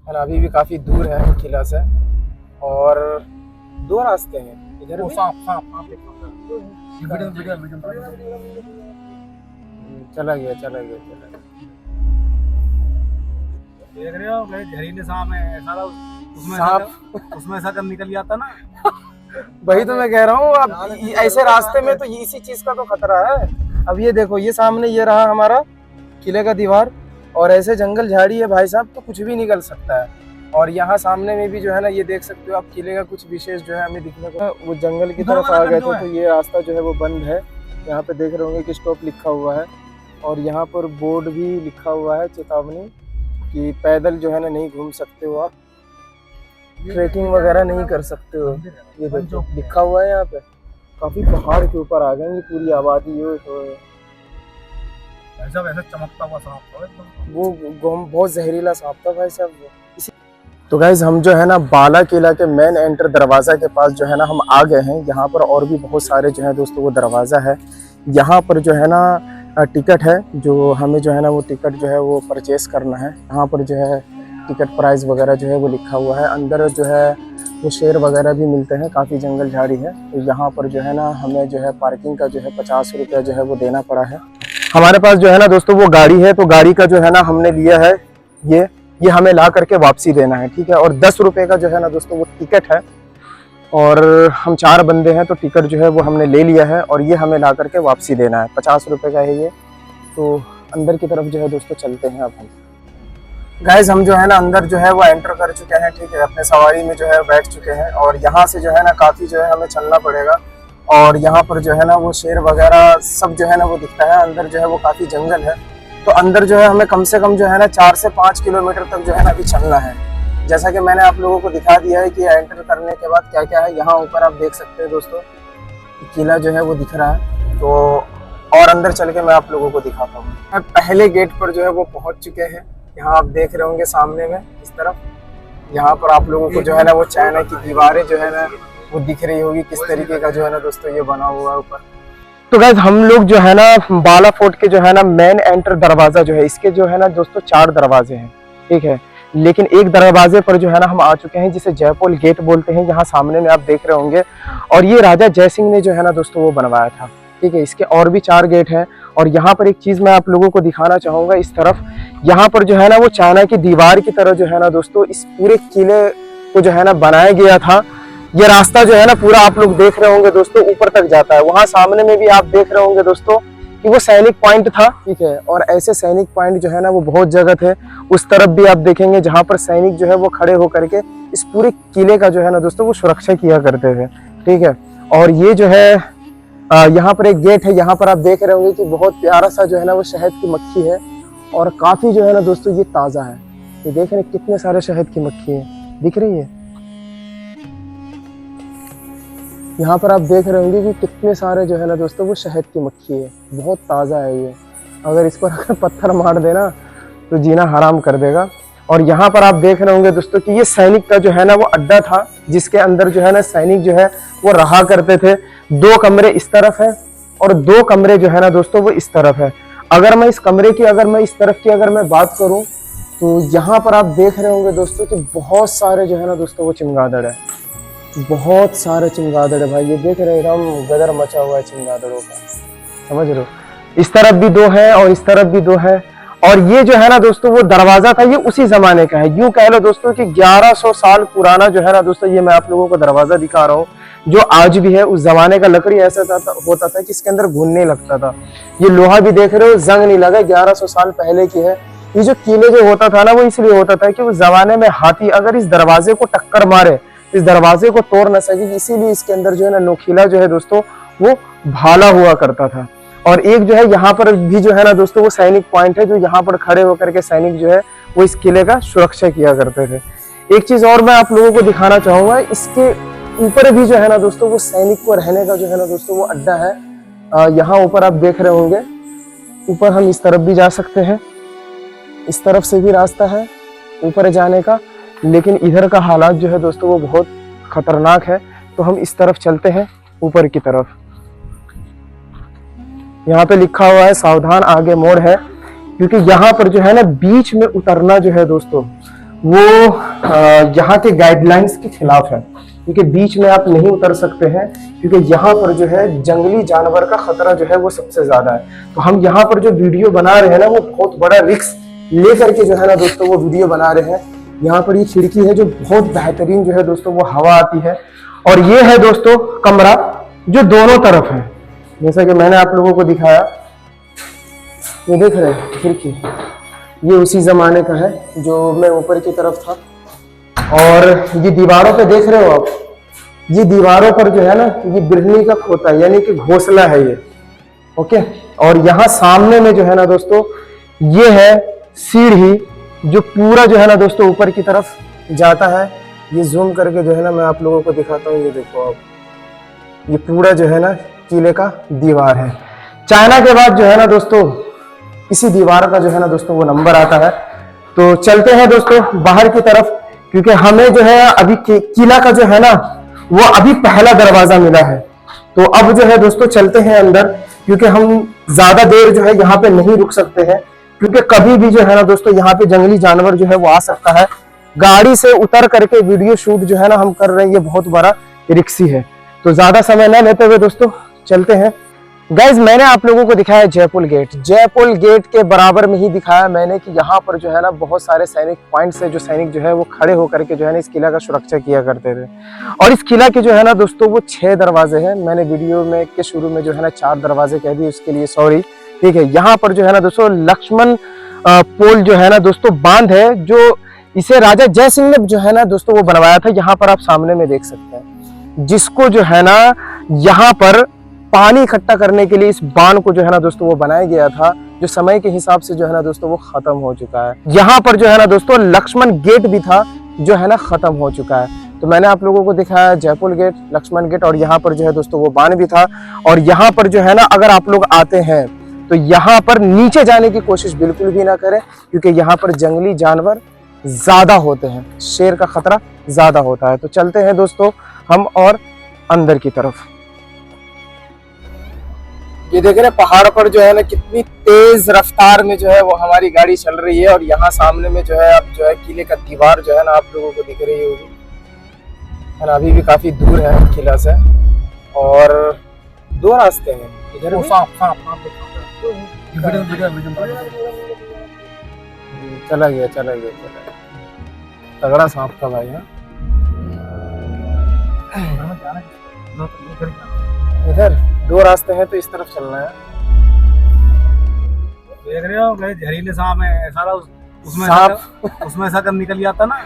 है ना। अभी भी काफी दूर है किला से, और दो रास्ते हैं इधर भी। सांप सांप सांप देख लो। वीडियो वीडियो वीडियो चला गया चला गया चला गया। देख रहे हो भाई, जहरीले सांप है सारा। उसमें सांप उसमें ऐसा जब निकल जाता ना। वही तो मैं कह रहा हूँ, अब ऐसे रास्ते में तो इसी चीज का तो खतरा है। अब ये देखो, ये सामने ये रहा हमारा किले का दीवार, और ऐसे जंगल झाड़ी है भाई साहब, तो कुछ भी निकल सकता है। और यहाँ सामने में भी जो है ना, ये देख सकते हो आप, किले का कुछ विशेष जो है हमें दिखने को, वो जंगल की तरफ आ गए थे, तो ये रास्ता जो है वो बंद है। यहाँ पे देख रहे होंगे कि स्टॉप लिखा हुआ है, और यहाँ पर बोर्ड भी लिखा हुआ है, चेतावनी कि पैदल जो है ना नहीं घूम सकते हो आप, ट्रैकिंग वगैरह नहीं कर सकते हो। ये देखो लिखा हुआ है यहाँ पे। काफी पहाड़ के ऊपर आ गए, ये पूरी आबादी हो तो ऐसा वैसा चमकता हुआ सांप था एकदम। वो बहुत जहरीला सांप था भाई साहब वो। तो गाइज हम जो है ना बाला किला के मेन एंटर दरवाजा के पास जो है ना हम आ गए हैं। यहाँ पर और भी बहुत सारे जो है दोस्तों वो दरवाजा है। यहाँ पर जो है ना टिकट है, जो हमें जो है ना वो टिकट जो है वो परचेस करना है। यहाँ पर जो है टिकट प्राइस वगैरह जो है वो लिखा हुआ है। अंदर जो है वो शेर वगैरह भी मिलते हैं, काफ़ी जंगल झाड़ी है। तो यहाँ पर जो है ना हमें जो है पार्किंग का जो है 50 रुपया जो है वो देना पड़ा है। हमारे पास जो है ना दोस्तों वो गाड़ी है, तो गाड़ी का जो है ना हमने लिया है ये हमें ला करके वापसी देना है, ठीक है। और 10 रुपये का जो है ना दोस्तों वो टिकट है, और हम 4 बंदे हैं, तो टिकट जो है वो हमने ले लिया है, और ये हमें ला करके वापसी देना है। 50 रुपये का है ये। तो अंदर की तरफ जो है दोस्तों चलते हैं अब हम। गाइज हम जो है ना अंदर जो है वो एंटर कर चुके हैं, ठीक है। अपने सवारी में जो है बैठ चुके हैं, और यहाँ से जो है ना काफ़ी जो है हमें चलना पड़ेगा। और यहाँ पर जो है ना वो शेर वगैरह सब जो है ना वो दिखता है। अंदर जो है वो काफ़ी जंगल है, तो अंदर जो है हमें कम से कम जो है ना 4 से 5 किलोमीटर तक जो है ना अभी चलना है। जैसा कि मैंने आप लोगों को दिखा दिया है कि एंटर करने के बाद क्या क्या है। यहाँ ऊपर आप देख सकते हैं दोस्तों, किला जो है वो दिख रहा है। तो और अंदर चल के मैं आप लोगों को दिखाता हूँ। पहले गेट पर जो है वो पहुँच चुके हैं। यहाँ आप देख रहे होंगे सामने में इस तरफ, यहाँ पर आप लोगों को जो है ना वो चाइना की दीवारें जो है ना वो दिख रही होगी, किस तरीके का जो है ना दोस्तों ये बना हुआ है ऊपर। तो गाइस हम लोग जो है ना बाला फोर्ट के जो है ना मेन एंटर दरवाजा जो है, इसके जो है ना दोस्तों 4 दरवाजे हैं, ठीक है। लेकिन एक दरवाजे पर जो है ना हम आ चुके हैं, जिसे जयपोल गेट बोलते हैं। यहाँ सामने में आप देख रहे होंगे, और ये राजा जय सिंह ने जो है ना दोस्तों वो बनवाया था, ठीक है। इसके और भी 4 गेट हैं। और यहाँ पर एक चीज मैं आप लोगों को दिखाना चाहूंगा, इस तरफ यहाँ पर जो है ना वो चाइना की दीवार की तरह जो है ना दोस्तों इस पूरे किले को जो है ना बनाया गया था। ये रास्ता जो है ना पूरा आप लोग देख रहे होंगे दोस्तों ऊपर तक जाता है। वहां सामने में भी आप देख रहे होंगे दोस्तों कि वो सैनिक पॉइंट था, ठीक है। और ऐसे सैनिक पॉइंट जो है ना वो बहुत जगह थे। उस तरफ भी आप देखेंगे जहां पर सैनिक जो है वो खड़े होकर के इस पूरे किले का जो है ना दोस्तों वो सुरक्षा किया करते थे, ठीक है। और ये जो है यहाँ पर एक गेट है। यहाँ पर आप देख रहे होंगे कि बहुत प्यारा सा जो है ना वो शहद की मक्खी है, और काफी जो है ना दोस्तों ये ताजा है। ये देख रहे हैं कितने सारे शहद की मक्खी है, दिख रही है। यहाँ पर आप देख रहे होंगे कि कितने सारे जो है ना दोस्तों वो शहद की मक्खी है, बहुत ताज़ा है ये। अगर इस पर अगर पत्थर मार देना तो जीना हराम कर देगा। और यहाँ पर आप देख रहे होंगे दोस्तों कि ये सैनिक का जो है ना वो अड्डा था, जिसके अंदर जो है ना सैनिक जो है वो रहा करते थे। 2 कमरे इस तरफ है, और 2 कमरे जो है ना दोस्तों वो इस तरफ है। अगर मैं इस कमरे की इस तरफ की अगर मैं बात करूँ, तो यहाँ पर आप देख रहे होंगे दोस्तों कि बहुत सारे जो है ना दोस्तों वो चमगादड़ है, बहुत सारे चमगादड़ है भाई। ये देख रहे एकदम गदर मचा हुआ है चमगादड़ों का, समझ रहे हो। इस तरफ भी 2 है, और इस तरफ भी 2 है। और ये जो है ना दोस्तों वो दरवाजा था, ये उसी जमाने का है। यूं कह लो दोस्तों कि 1100 साल पुराना जो है ना दोस्तों ये मैं आप लोगों को दरवाजा दिखा रहा हूँ, जो आज भी है। उस जमाने का लकड़ी ऐसा होता था कि इसके अंदर घुनने लगता था। ये लोहा भी देख रहे हो, जंग नहीं लगा, 1100 साल पहले की है। ये जो किले जो होता था ना वो इसलिए होता था कि उस जमाने में हाथी अगर इस दरवाजे को टक्कर मारे, इस दरवाजे को तोड़ न सके, इसीलिए इसके अंदर जो है ना नोखीला जो है दोस्तों वो भाला हुआ करता था। और एक जो है यहाँ पर भी जो है ना दोस्तों वो सैनिक पॉइंट है, जो यहाँ पर खड़े होकर के सैनिक जो है वो इस किले का सुरक्षा किया करते थे। एक चीज और मैं आप लोगों को दिखाना चाहूंगा, इसके ऊपर भी जो है ना दोस्तों वो सैनिक को रहने का जो है ना दोस्तों वो अड्डा है। यहाँ ऊपर आप देख रहे होंगे, ऊपर हम इस तरफ भी जा सकते हैं, इस तरफ से भी रास्ता है ऊपर जाने का। लेकिन इधर का हालात जो है दोस्तों वो बहुत खतरनाक है, तो हम इस तरफ चलते हैं ऊपर की तरफ। यहाँ पे लिखा हुआ है सावधान आगे मोड़ है, क्योंकि यहाँ पर जो है ना बीच में उतरना जो है दोस्तों वो यहाँ के गाइडलाइंस के खिलाफ है, क्योंकि बीच में आप नहीं उतर सकते हैं, क्योंकि यहाँ पर जो है जंगली जानवर का खतरा जो है वो सबसे ज्यादा है। तो हम यहाँ पर जो वीडियो बना रहे हैं ना, वो बहुत बड़ा रिस्क लेकर के जो है ना दोस्तों वो वीडियो बना रहे हैं। यहाँ पर ये खिड़की है जो बहुत बेहतरीन जो है दोस्तों वो हवा आती है, और ये है दोस्तों कमरा जो दोनों तरफ है, जैसा कि मैंने आप लोगों को दिखाया। ये देख रहे हैं खिड़की, ये उसी जमाने का है जो मैं ऊपर की तरफ था। और ये दीवारों पे देख रहे हो आप, ये दीवारों पर जो है ना ये बिरहनी का खोता है, यानी कि घोंसला है ये। ओके, और यहाँ सामने में जो है ना दोस्तों ये है सीढ़ी जो पूरा जो है ना दोस्तों ऊपर की तरफ जाता है। ये जूम करके जो है ना मैं आप लोगों को दिखाता हूँ। ये देखो आप, ये पूरा जो है ना किले का दीवार है। चाइना के बाद जो है ना दोस्तों इसी दीवार का जो है ना दोस्तों वो नंबर आता है। तो चलते हैं दोस्तों बाहर की तरफ, क्योंकि हमें जो है अभी किला का जो है ना वो अभी पहला दरवाजा मिला है। तो अब जो है दोस्तों चलते हैं अंदर, क्योंकि हम ज्यादा देर जो है यहाँ पे नहीं रुक सकते हैं, क्योंकि कभी भी जो है ना दोस्तों यहाँ पे जंगली जानवर जो है वो आ सकता है। गाड़ी से उतर करके वीडियो शूट जो है ना हम कर रहे हैं, ये बहुत बड़ा रिक्सी है। तो ज्यादा समय न लेते हुए दोस्तों चलते हैं। गाइज, मैंने आप लोगों को दिखाया जयपुर गेट। जयपुर गेट के बराबर में ही दिखाया मैंने कि यहाँ पर जो है ना बहुत सारे सैनिक पॉइंट्स है, जो सैनिक जो है वो खड़े होकर के जो है ना इस किला का सुरक्षा किया करते थे। और इस किला के जो है ना दोस्तों वो 6 दरवाजे हैं। मैंने वीडियो में के शुरू में जो है ना 4 दरवाजे कह दिए, उसके लिए सॉरी। ठीक है, यहाँ पर जो है ना दोस्तों लक्ष्मण पोल जो है ना दोस्तों बांध है, जो इसे राजा जय सिंह ने जो है ना दोस्तों वो बनवाया था। यहाँ पर आप सामने में देख सकते हैं, जिसको जो है ना यहाँ पर पानी इकट्ठा करने के लिए इस बांध को जो है ना दोस्तों वो बनाया गया था, जो समय के हिसाब से जो है ना दोस्तों वो खत्म हो चुका है। यहाँ पर जो है ना दोस्तों लक्ष्मण गेट भी था, जो है ना खत्म हो चुका है। तो मैंने आप लोगों को दिखाया जयपुर गेट, लक्ष्मण गेट, और यहाँ पर जो है दोस्तों वो बांध भी था। और यहाँ पर जो है ना अगर आप लोग आते हैं तो यहाँ पर नीचे जाने की कोशिश बिल्कुल भी ना करें, क्योंकि यहाँ पर जंगली जानवर ज्यादा होते हैं, शेर का खतरा ज्यादा होता है। तो चलते हैं दोस्तों हम और अंदर की तरफ। ये देख रहे हैं पहाड़ पर जो है ना कितनी तेज रफ्तार में जो है वो हमारी गाड़ी चल रही है, और यहाँ सामने में जो है अब जो है किले का दीवार जो है ना आप लोगों को दिख रही होगी, है ना। अभी भी काफी दूर है किला से, और 2 रास्ते हैं इधर। चला गया तगड़ा सांप था भाई। इधर 2 रास्ते हैं, तो इस तरफ चलना है। देख रहे हो जहरीले सांप है, सारा उसमें ऐसा कर निकल जाता ना।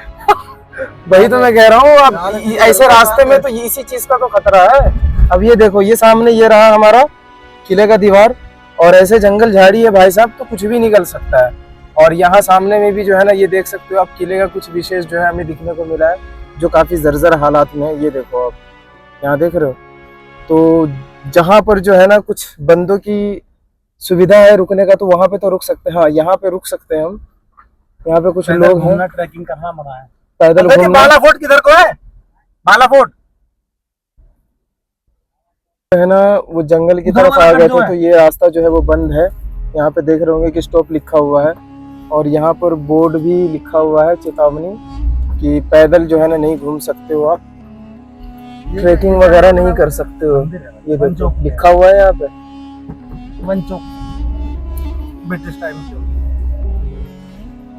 वही तो मैं कह रहा हूँ, अब ऐसे रास्ते में तो इसी चीज का तो खतरा है। अब ये देखो, ये सामने ये रहा हमारा किले का दीवार, और ऐसे जंगल झाड़ी है भाई साहब, तो कुछ भी निकल सकता है। और यहाँ सामने में भी जो है ना ये देख सकते हो आप, किले का कुछ विशेष जो है हमें दिखने को मिला है, जो काफी जर्जर हालात में है। ये देखो आप यहाँ देख रहे हो। तो जहाँ पर जो है ना कुछ बंदों की सुविधा है रुकने का, तो वहां पे तो रुक सकते हैं। हाँ, यहाँ पे रुक सकते हैं हम। यहाँ पे कुछ लोग हैं, ट्रैकिंग करना मना है। पैदल घूमना। बाला फोर्ट किधर को है? बाला फोर्ट है ना वो जंगल की तरफ आ गए थे, तो ये रास्ता जो है वो बंद है। यहाँ पे देख रहे होंगे कि स्टॉप लिखा हुआ है, और यहाँ पर बोर्ड भी लिखा हुआ है, चेतावनी कि पैदल जो है ना नहीं घूम सकते हो आप, ट्रेकिंग वगैरह नहीं कर सकते हो। ये देखो लिखा हुआ है यहाँ पे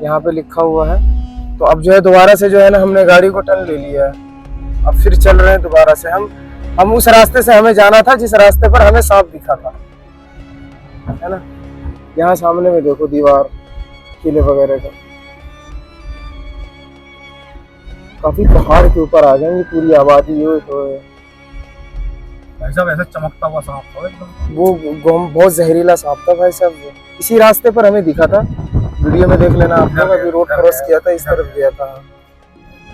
यहाँ पे लिखा हुआ है। तो अब जो है दोबारा से जो है ना हमने गाड़ी को टर्न ले लिया है, अब फिर चल रहे हैं दोबारा से। हम उस रास्ते से हमें जाना था जिस रास्ते पर हमें सांप दिखा था, है ना। यहाँ सामने में देखो दीवार, किले वगैरह का। काफी पहाड़ के ऊपर आ जाएंगे, पूरी आबादी हो तो ऐसा चमकता हुआ सांप था एकदम। वो बहुत जहरीला सांप था भाई साहब। वो इसी रास्ते पर हमें दिखा था, वीडियो में देख लेना आप लोग। अभी रोड क्रॉस किया था, इस तरफ गया था।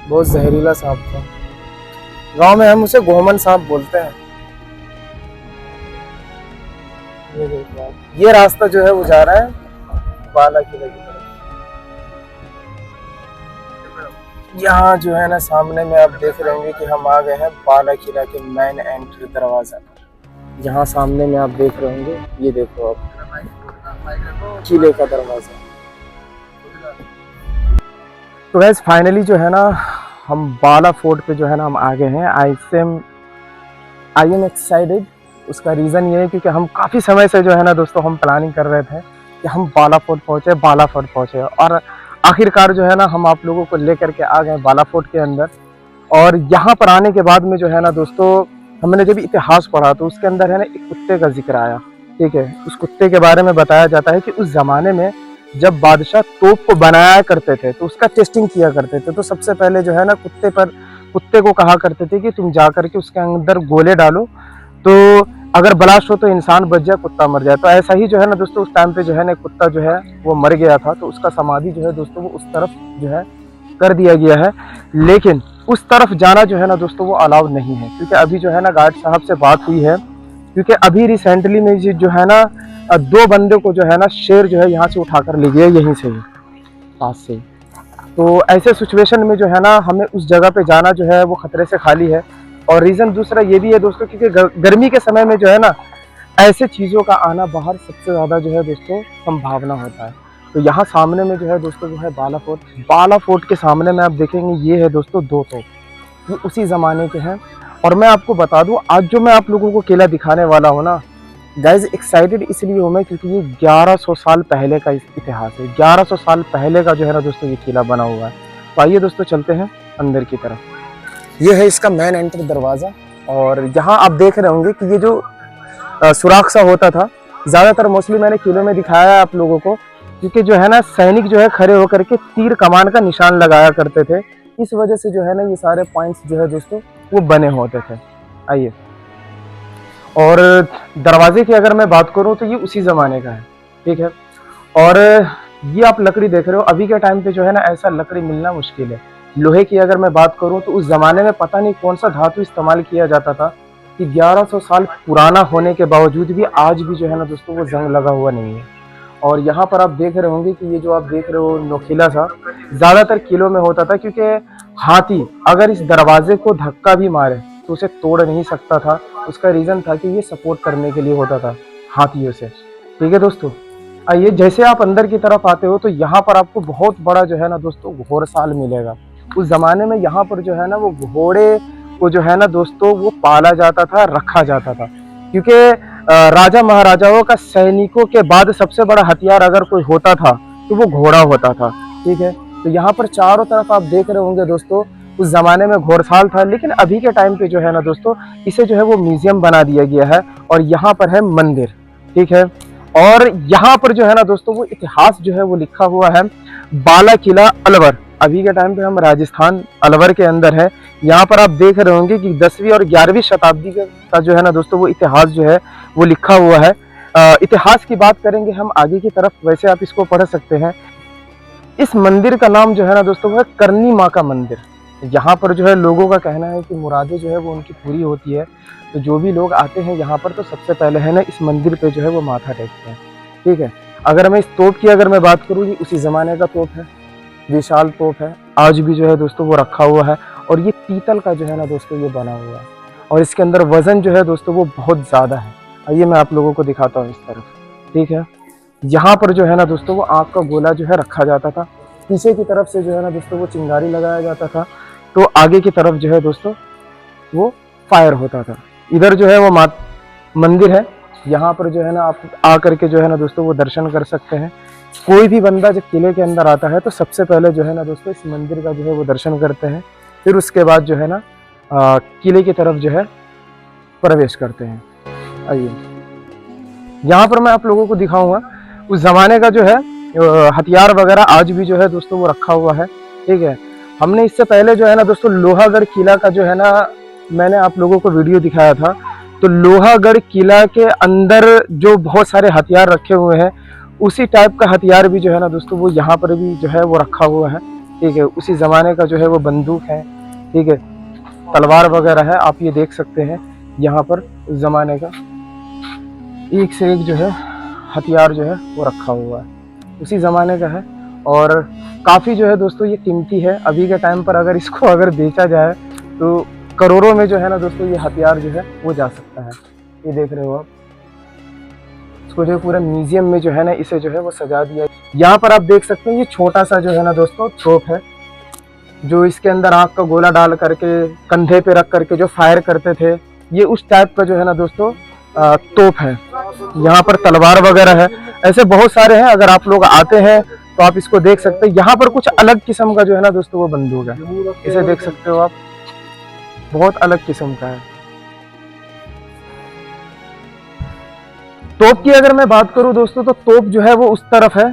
बहुत जहरीला सांप था। गांव में हम उसे गोमन सांप बोलते हैं। ये देखो, ये रास्ता जो है वो जा रहा है बाला किले की तरफ। यहाँ जो है ना सामने में आप देख रहे होंगे कि हम आ गए हैं बाला किला के मेन एंट्री दरवाजा। यहाँ सामने में आप देख रहे होंगे, ये देखो आप किले का दरवाजा। तो गैस फाइनली जो है ना हम बाला फोर्ट पे जो है ना हम आ गए हैं। I am excited. उसका रीज़न ये है क्योंकि हम काफ़ी समय से जो है ना दोस्तों हम प्लानिंग कर रहे थे कि हम बाला फोर्ट पहुँचे और आखिरकार जो है ना हम आप लोगों को लेकर के आ गए बाला फोर्ट के अंदर। और यहाँ पर आने के बाद में जो है ना दोस्तों हमने जब इतिहास पढ़ा तो उसके अंदर है ना एक कुत्ते का जिक्र आया। ठीक है, उस कुत्ते के बारे में बताया जाता है कि उस ज़माने में जब बादशाह तोप को बनाया करते थे तो उसका टेस्टिंग किया करते थे। तो सबसे पहले जो है ना कुत्ते को कहा करते थे कि तुम जा करके उसके अंदर गोले डालो, तो अगर ब्लास्ट हो तो इंसान बच जाए, कुत्ता मर जाए। तो ऐसा ही जो है ना दोस्तों उस टाइम पे जो है ना कुत्ता जो है वो मर गया था, तो उसका समाधि जो है दोस्तों वो उस तरफ जो है कर दिया गया है। लेकिन उस तरफ जाना जो है ना दोस्तों वो अलाउड नहीं है, क्योंकि अभी जो है ना गार्ड साहब से बात हुई है, क्योंकि अभी रिसेंटली में जो है ना 2 बंदे को जो है ना शेर जो है यहाँ से उठाकर ले गया, यहीं से ही पास से ही। तो ऐसे सिचुएशन में जो है ना हमें उस जगह पे जाना जो है वो खतरे से खाली है। और रीज़न दूसरा ये भी है दोस्तों, क्योंकि गर्मी के समय में जो है ना ऐसे चीज़ों का आना बाहर सबसे ज़्यादा जो है दोस्तों संभावना होता है। तो यहाँ सामने में जो है दोस्तों वो है बाला फोर्ट के सामने में आप देखेंगे ये है दोस्तों 2 तोप, ये उसी ज़माने के हैं। और मैं आपको बता दूँ आज जो मैं आप लोगों को किला दिखाने वाला हूँ ना गाइज, एक्साइटेड इसलिए हूँ मैं क्योंकि ये 1100 साल पहले का इतिहास है। 1100 साल पहले का जो है ना दोस्तों ये किला बना हुआ है। तो आइए दोस्तों चलते हैं अंदर की तरफ। ये है इसका मेन एंट्री दरवाज़ा। और यहाँ आप देख रहे होंगे कि ये जो सुराख सा होता था, ज़्यादातर मोस्टली मैंने किले में दिखाया है आप लोगों को, क्योंकि जो है ना सैनिक जो है खड़े होकर के तीर कमान का निशान लगाया करते थे। इस वजह से जो है ना ये सारे पॉइंट्स जो है दोस्तों वो बने होते थे। आइए, और दरवाजे की अगर मैं बात करूं तो ये उसी ज़माने का है। ठीक है, और ये आप लकड़ी देख रहे हो, अभी के टाइम पे जो है ना ऐसा लकड़ी मिलना मुश्किल है। लोहे की अगर मैं बात करूं तो उस ज़माने में पता नहीं कौन सा धातु इस्तेमाल किया जाता था कि 1100 साल पुराना होने के बावजूद भी आज भी जो है ना दोस्तों वो जंग लगा हुआ नहीं है। और यहाँ पर आप देख रहे होंगे कि ये जो आप देख रहे हो नोखिला सा ज़्यादातर किलों में होता था, क्योंकि हाथी अगर इस दरवाजे को धक्का भी मारे तो उसे तोड़ नहीं सकता था। उसका रीज़न था कि ये सपोर्ट करने के लिए होता था हाथियों से। ठीक है दोस्तों, आइए जैसे आप अंदर की तरफ आते हो तो यहाँ पर आपको बहुत बड़ा जो है ना दोस्तों घोड़साल मिलेगा। उस ज़माने में यहाँ पर जो है ना वो घोड़े को जो है ना दोस्तों वो पाला जाता था, रखा जाता था, क्योंकि राजा महाराजाओं का सैनिकों के बाद सबसे बड़ा हथियार अगर कोई होता था तो वो घोड़ा होता था। ठीक है, तो यहाँ पर चारों तरफ आप देख रहे होंगे दोस्तों उस ज़माने में घोड़साल था, लेकिन अभी के टाइम पे जो है ना दोस्तों इसे जो है वो म्यूजियम बना दिया गया है। और यहाँ पर है मंदिर। ठीक है, और यहाँ पर जो है ना दोस्तों वो इतिहास जो है वो लिखा हुआ है बाला किला अलवर। अभी के टाइम पे हम राजस्थान अलवर के अंदर है। यहाँ पर आप देख रहे होंगे कि 10वीं और 11वीं शताब्दी का जो है ना दोस्तों वो इतिहास जो है वो लिखा हुआ है। इतिहास की बात करेंगे हम आगे की तरफ, वैसे आप इसको पढ़ सकते हैं। इस मंदिर का नाम जो है ना दोस्तों वो है करनी माँ का मंदिर। यहाँ पर जो है लोगों का कहना है कि मुरादें जो है वो उनकी पूरी होती है। तो जो भी लोग आते हैं यहाँ पर तो सबसे पहले है ना इस मंदिर पे जो है वो माथा टेकते हैं। ठीक है, अगर मैं इस तोप की अगर मैं बात करूँ, ये उसी ज़माने का तोप है, विशाल तोप है, आज भी जो है दोस्तों वो रखा हुआ है। और ये पीतल का जो है ना दोस्तों ये बना हुआ है, और इसके अंदर वज़न जो है दोस्तों वो बहुत ज़्यादा है। आइए मैं आप लोगों को दिखाता हूँ इस तरफ। ठीक है, यहाँ पर जो है ना दोस्तों वो आग का गोला जो है रखा जाता था, पीछे की तरफ से जो है ना दोस्तों वो चिंगारी लगाया जाता था, तो आगे की तरफ जो है दोस्तों वो फायर होता था। इधर जो है वो मंदिर है, यहाँ पर जो है ना आप आ करके जो है ना दोस्तों वो दर्शन कर सकते हैं। कोई भी बंदा जब किले के अंदर आता है तो सबसे पहले जो है ना दोस्तों इस मंदिर का जो है वो दर्शन करते हैं, फिर उसके बाद जो है ना किले की तरफ जो है प्रवेश करते हैं। आइए यहाँ पर मैं आप लोगों को दिखाऊंगा उस ज़माने का जो है हथियार वगैरह आज भी जो है दोस्तों वो रखा हुआ है। ठीक है, हमने इससे पहले जो है ना दोस्तों लोहागढ़ किला का जो है ना मैंने आप लोगों को वीडियो दिखाया था। तो लोहागढ़ किला के अंदर जो बहुत सारे हथियार रखे हुए हैं, उसी टाइप का हथियार भी जो है ना दोस्तों वो यहाँ पर भी जो है वो रखा हुआ है। ठीक है, उसी ज़माने का जो है वो बंदूक है, ठीक है, तलवार वगैरह है, आप ये देख सकते हैं यहाँ पर उस ज़माने का एक से एक जो है हथियार जो है वो रखा हुआ है, उसी ज़माने का है। और काफ़ी जो है दोस्तों ये कीमती है। अभी के टाइम पर अगर इसको अगर बेचा जाए तो करोड़ों में जो है ना दोस्तों ये हथियार जो है वो जा सकता है। ये देख रहे हो आप, इसको जो है पूरा म्यूजियम में जो है ना इसे जो है वो सजा दिया। यहाँ पर आप देख सकते हैं ये छोटा सा जो है ना दोस्तों तोप है, जो इसके अंदर आग का गोला डाल करके कंधे पे रख करके जो फायर करते थे, ये उस टाइप का जो है ना दोस्तों तोप है। यहाँ पर तलवार वगैरह है, ऐसे बहुत सारे हैं। अगर आप लोग आते हैं तो आप इसको देख सकते हैं। यहाँ पर कुछ अलग किस्म का जो है ना दोस्तों वो बंदूक है, इसे देख सकते हो आप, बहुत अलग किस्म का है। तोप की अगर मैं बात करूं दोस्तों तो तोप जो है वो उस तरफ है,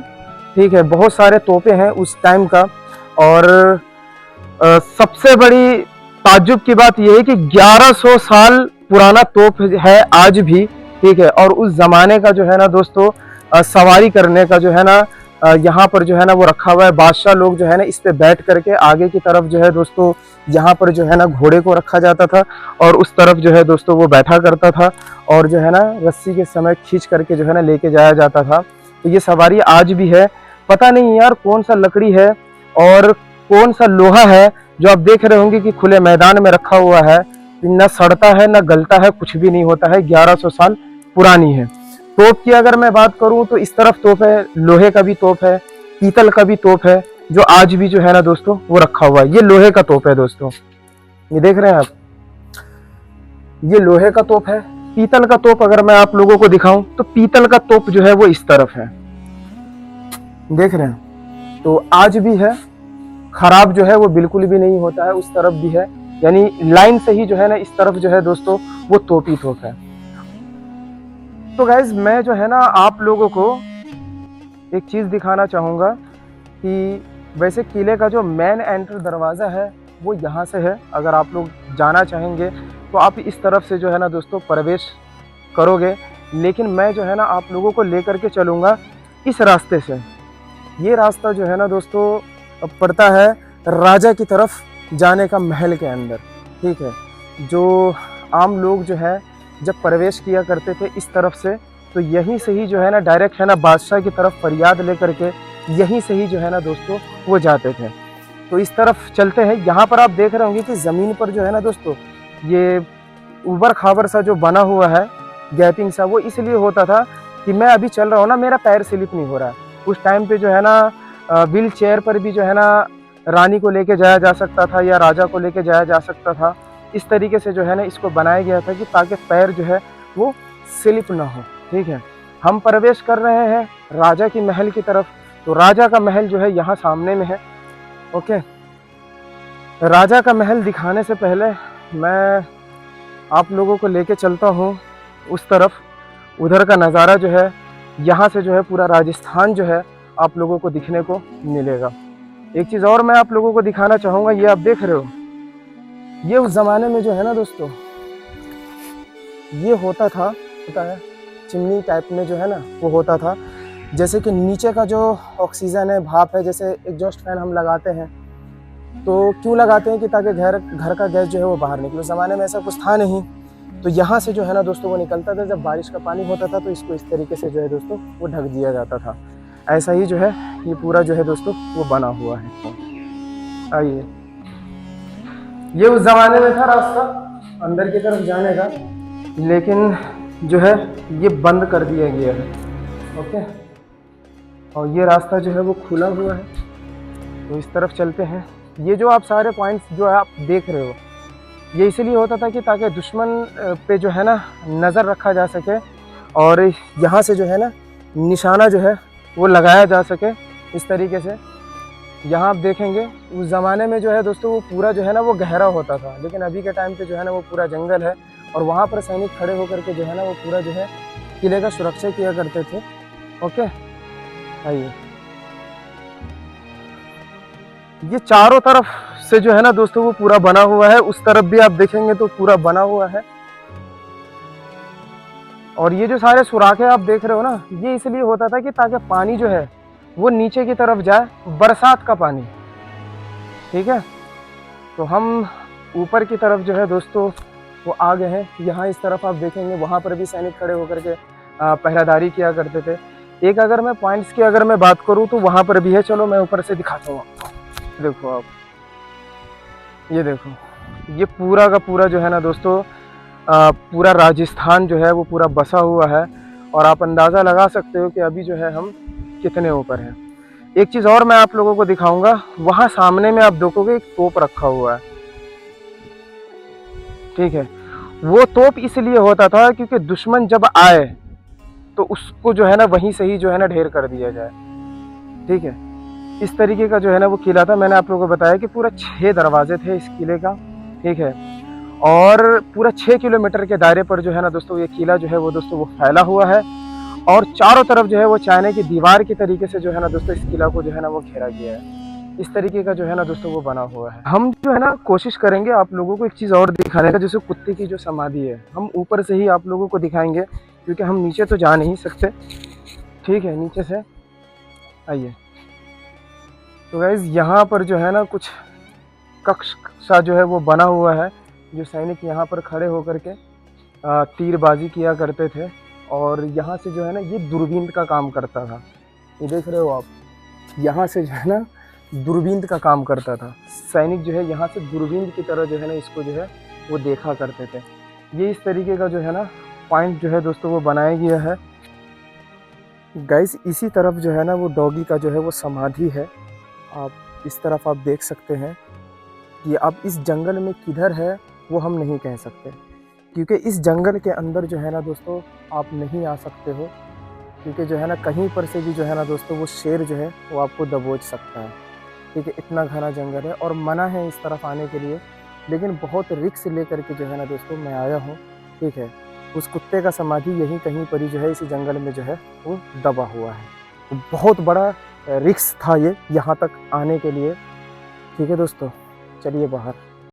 ठीक है, बहुत सारे तोपे हैं उस टाइम का। और सबसे बड़ी ताज्जुब की बात यह है कि 1100 साल पुराना तोप है आज भी, ठीक है। और उस जमाने का जो है ना दोस्तों सवारी करने का जो है ना यहाँ पर जो है ना वो रखा हुआ है। बादशाह लोग जो है ना इस पे बैठ करके आगे की तरफ जो है दोस्तों यहाँ पर जो है ना घोड़े को रखा जाता था और उस तरफ जो है दोस्तों वो बैठा करता था और जो है ना रस्सी के समय खींच करके जो है ना लेके जाया जाता था। तो ये सवारी आज भी है। पता नहीं यार कौन सा लकड़ी है और कौन सा लोहा है जो आप देख रहे होंगे कि खुले मैदान में रखा हुआ है, ना सड़ता है ना गलता है, कुछ भी नहीं होता है। 1100 साल पुरानी है। तोप की अगर मैं बात करूं तो इस तरफ तोप है, लोहे का भी तोप है, पीतल का भी तोप है, जो आज भी जो है ना दोस्तों वो रखा हुआ है। ये लोहे का तोप है दोस्तों, ये देख रहे हैं आप, ये लोहे का तोप है। पीतल का तोप अगर मैं आप लोगों को दिखाऊं तो पीतल का तोप जो है वो इस तरफ है, देख रहे हैं। तो आज भी है, खराब जो है वो बिल्कुल भी नहीं होता है। उस तरफ भी है, यानी लाइन से ही जो है ना इस तरफ जो है दोस्तों वो तोप ही तोप है। तो गाइज मैं जो है ना आप लोगों को एक चीज दिखाना चाहूंगा कि वैसे किले का जो मेन एंट्री दरवाजा है वो यहाँ से है। अगर आप लोग जाना चाहेंगे तो आप इस तरफ से जो है ना दोस्तों प्रवेश करोगे, लेकिन मैं जो है ना आप लोगों को लेकर के चलूँगा इस रास्ते से। ये रास्ता जो है ना दोस्तों पड़ता है राजा की तरफ जाने का, महल के अंदर, ठीक है। जो आम लोग जो है जब प्रवेश किया करते थे इस तरफ से, तो यहीं से ही जो है ना डायरेक्ट है ना बादशाह की तरफ फरियाद लेकर के यहीं से ही जो है ना दोस्तों वो जाते थे। तो इस तरफ चलते हैं। यहाँ पर आप देख रहे होंगे कि ज़मीन पर जो है ना दोस्तों ये ऊबर खाबर सा जो बना हुआ है, गैपिंग सा, वो इसलिए होता था कि मैं अभी चल रहा हूँ ना, मेरा पैर स्लिप नहीं हो रहा है। उस टाइम पे जो है ना व्हील चेयर पर भी जो है ना रानी को लेके जाया जा सकता था या राजा को लेके जाया जा सकता था। इस तरीके से जो है ना इसको बनाया गया था कि ताकि पैर जो है वो स्लिप ना हो, ठीक है। हम प्रवेश कर रहे हैं राजा की महल की तरफ। तो राजा का महल जो है यहाँ सामने में है, ओके। राजा का महल दिखाने से पहले मैं आप लोगों को लेके चलता हूँ उस तरफ। उधर का नज़ारा जो है यहाँ से जो है पूरा राजस्थान जो है आप लोगों को दिखने को मिलेगा। एक चीज़ और मैं आप लोगों को दिखाना चाहूँगा, ये आप देख रहे हो, ये उस ज़माने में जो है ना दोस्तों ये होता था, पता है, चिमनी टाइप में जो है ना वो होता था। जैसे कि नीचे का जो ऑक्सीजन है, भाप है, जैसे एग्जॉस्ट फैन हम लगाते हैं तो क्यों लगाते हैं कि ताकि घर का गैस जो है वो बाहर निकले। उस ज़माने में ऐसा कुछ था नहीं, तो यहाँ से जो है ना दोस्तों वो निकलता था। जब बारिश का पानी होता था तो इसको इस तरीके से जो है दोस्तों वो ढक दिया जाता था। ऐसा ही जो है ये पूरा जो है दोस्तों वो बना हुआ है। आइए, ये उस ज़माने में था रास्ता अंदर की तरफ जाने का, लेकिन जो है ये बंद कर दिया गया है, ओके। और ये रास्ता जो है वो खुला हुआ है, तो इस तरफ चलते हैं। ये जो आप सारे पॉइंट्स जो है आप देख रहे हो, ये इसलिए होता था कि ताकि दुश्मन पे जो है ना नज़र रखा जा सके और यहाँ से जो है ना निशाना जो है वो लगाया जा सके इस तरीके से। यहाँ आप देखेंगे उस ज़माने में जो है दोस्तों वो पूरा जो है ना वो गहरा होता था, लेकिन अभी के टाइम पे जो है ना वो पूरा जंगल है और वहाँ पर सैनिक खड़े होकर के जो है ना वो पूरा जो है किले का सुरक्षा किया करते थे, ओके। आइए, ये चारों तरफ से जो है ना दोस्तों वो पूरा बना हुआ है। उस तरफ भी आप देखेंगे तो पूरा बना हुआ है। और ये जो सारे सुराखे आप देख रहे हो ना, ये इसलिए होता था कि ताकि पानी जो है वो नीचे की तरफ जाए, बरसात का पानी, ठीक है। तो हम ऊपर की तरफ जो है दोस्तों वो आ गए हैं। यहाँ इस तरफ आप देखेंगे वहाँ पर भी सैनिक खड़े होकर के पहरादारी किया करते थे। एक अगर मैं पॉइंट्स की अगर मैं बात करूँ तो वहाँ पर भी है, चलो मैं ऊपर से दिखाता हूँ आपको। देखो आप, ये देखो, ये पूरा का पूरा जो है ना दोस्तों पूरा राजस्थान जो है वो पूरा बसा हुआ है और आप अंदाज़ा लगा सकते हो कि अभी जो है हम कितने ऊपर हैं। एक चीज और मैं आप लोगों को दिखाऊंगा, वहां सामने में आप देखोगे एक तोप रखा हुआ है, ठीक है। वो तोप इसलिए होता था क्योंकि दुश्मन जब आए तो उसको जो है ना वहीं से ही जो है ना ढेर कर दिया जाए, ठीक है। इस तरीके का जो है ना वो किला था। मैंने आप लोगों को बताया कि पूरा 6 दरवाजे थे इस किले का, ठीक है। और पूरा 6 किलोमीटर के दायरे पर जो है ना दोस्तों ये किला जो है वो दोस्तों वो फैला हुआ है, और चारों तरफ जो है वो चाइना की दीवार की तरीके से जो है ना दोस्तों इस किला को जो है ना वो घेरा गया है। इस तरीके का जो है ना दोस्तों वो बना हुआ है। हम जो है ना कोशिश करेंगे आप लोगों को एक चीज़ और दिखाने का, जैसे कुत्ते की जो समाधि है, हम ऊपर से ही आप लोगों को दिखाएंगे क्योंकि हम नीचे तो जा नहीं सकते, ठीक है। नीचे से आइए। तो गाइज यहाँ पर जो है ना कुछ कक्ष सा जो है वो बना हुआ है, जो सैनिक यहाँ पर खड़े होकर के तीरबाजी किया करते थे। और यहाँ से जो है ना ये दूरबीन का काम करता था, ये देख रहे हो आप, यहाँ से जो है ना दूरबीन का काम करता था। सैनिक जो है यहाँ से दूरबीन की तरह जो है ना इसको जो है वो देखा करते थे। ये इस तरीके का जो है ना पॉइंट जो है दोस्तों वो बनाया गया है। गाइस इसी तरफ जो है ना वो डॉगी का जो है वो समाधि है, आप इस तरफ आप देख सकते हैं। कि अब इस जंगल में किधर है वो हम नहीं कह सकते, क्योंकि इस जंगल के अंदर जो है ना दोस्तों आप नहीं आ सकते हो, क्योंकि जो है ना कहीं पर से भी जो है ना दोस्तों वो शेर जो है वो आपको दबोच सकता है, ठीक है। इतना घना जंगल है और मना है इस तरफ आने के लिए, लेकिन बहुत रिस्क लेकर के जो है ना दोस्तों मैं आया हूँ, ठीक है। उस कुत्ते का समाधि यहीं कहीं पर ही जो है इसी जंगल में जो है वो दबा हुआ है। तो बहुत बड़ा रिस्क था ये यहाँ तक आने के लिए, ठीक है दोस्तों। चलिए बाहर।